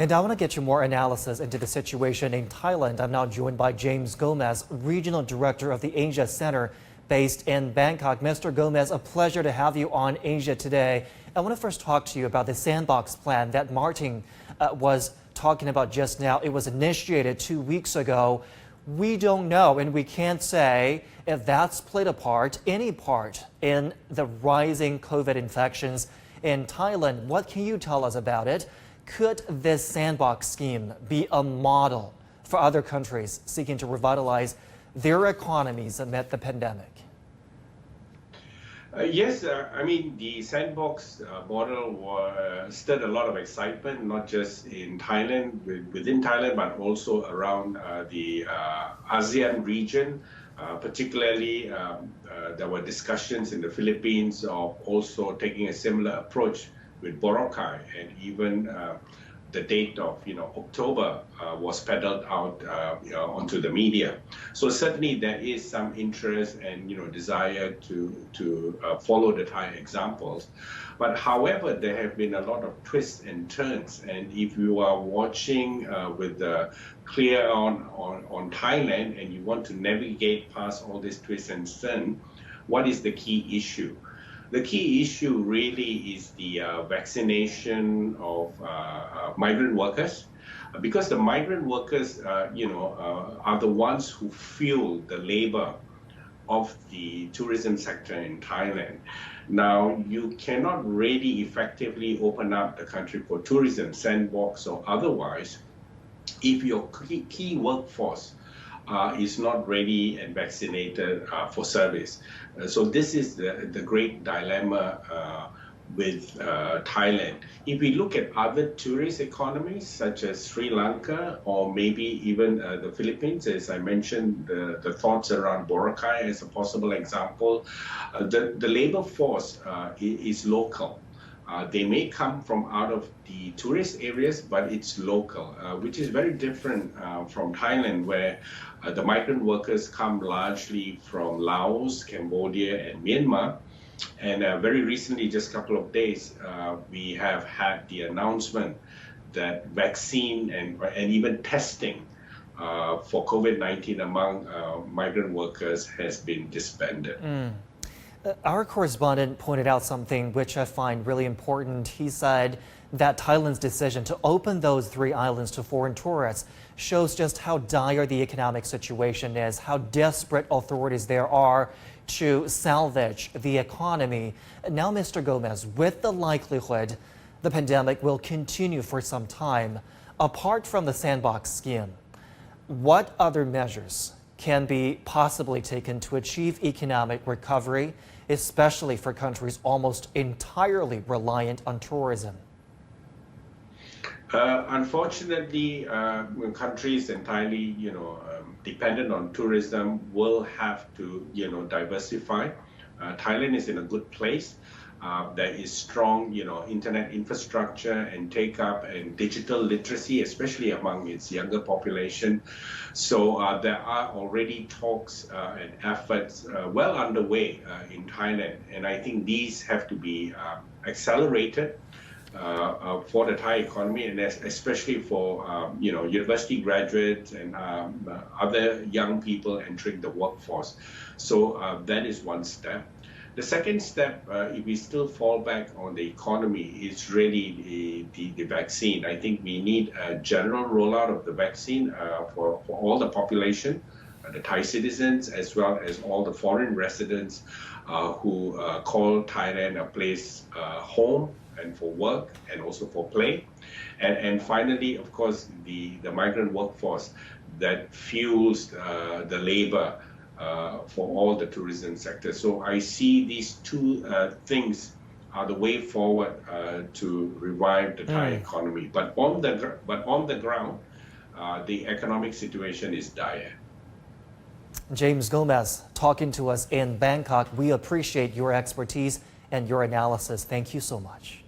And I want to get you more analysis into the situation in Thailand. I'm now joined by James Gomez, Regional Director of the Asia Center based in Bangkok. Mr. Gomez, a pleasure to have you on Asia Today. I want to first talk to you about the sandbox plan that Martin was talking about just now. It was initiated 2 weeks ago. We don't know, and we can't say if that's played any part in the rising COVID infections in Thailand. What can you tell us about it? Could this sandbox scheme be a model for other countries seeking to revitalize their economies amid the pandemic? Yes, I mean, the sandbox model stirred a lot of excitement, not just in Thailand, within Thailand, but also around the ASEAN region. Particularly, there were discussions in the Philippines of also taking a similar approach with Boracay, and even the date of October was peddled out onto the media. So certainly there is some interest and desire to follow the Thai examples. But however, there have been a lot of twists and turns, and if you are watching with the clear on Thailand and you want to navigate past all these twists and turns, what is the key issue? The key issue really is the vaccination of migrant workers, because the migrant workers, are the ones who fuel the labor of the tourism sector in Thailand. Now, you cannot really effectively open up the country for tourism, sandbox or otherwise, if your key workforce is not ready and vaccinated for service. So this is the great dilemma with Thailand. If we look at other tourist economies such as Sri Lanka or maybe even the Philippines, as I mentioned, the thoughts around Boracay as a possible example, the labor force is local. They may come from out of the tourist areas, but it's local, which is very different from Thailand, where the migrant workers come largely from Laos, Cambodia, and Myanmar. And very recently, just a couple of days, we have had the announcement that vaccine and even testing for COVID-19 among migrant workers has been disbanded. Our correspondent pointed out something which I find really important. He said that Thailand's decision to open those 3 islands to foreign tourists shows just how dire the economic situation is, how desperate authorities there are to salvage the economy. Now, Mr. Gomez, with the likelihood the pandemic will continue for some time, apart from the sandbox scheme, what other measures can be possibly taken to achieve economic recovery, especially for countries almost entirely reliant on tourism? Unfortunately, countries entirely, dependent on tourism will have to, diversify. Thailand is in a good place. There is strong, internet infrastructure and take-up and digital literacy, especially among its younger population. So there are already talks and efforts well underway in Thailand, and I think these have to be accelerated for the Thai economy, and especially for university graduates and other young people entering the workforce. So that is one step. The second step, if we still fall back on the economy, is really the vaccine. I think we need a general rollout of the vaccine for all the population, the Thai citizens, as well as all the foreign residents who call Thailand a place home and for work and also for play. And finally, of course, the migrant workforce that fuels the labor for all the tourism sector. So I see these 2 things are the way forward to revive the Thai economy. But on the ground, the economic situation is dire. James Gomez talking to us in Bangkok. We appreciate your expertise and your analysis. Thank you so much.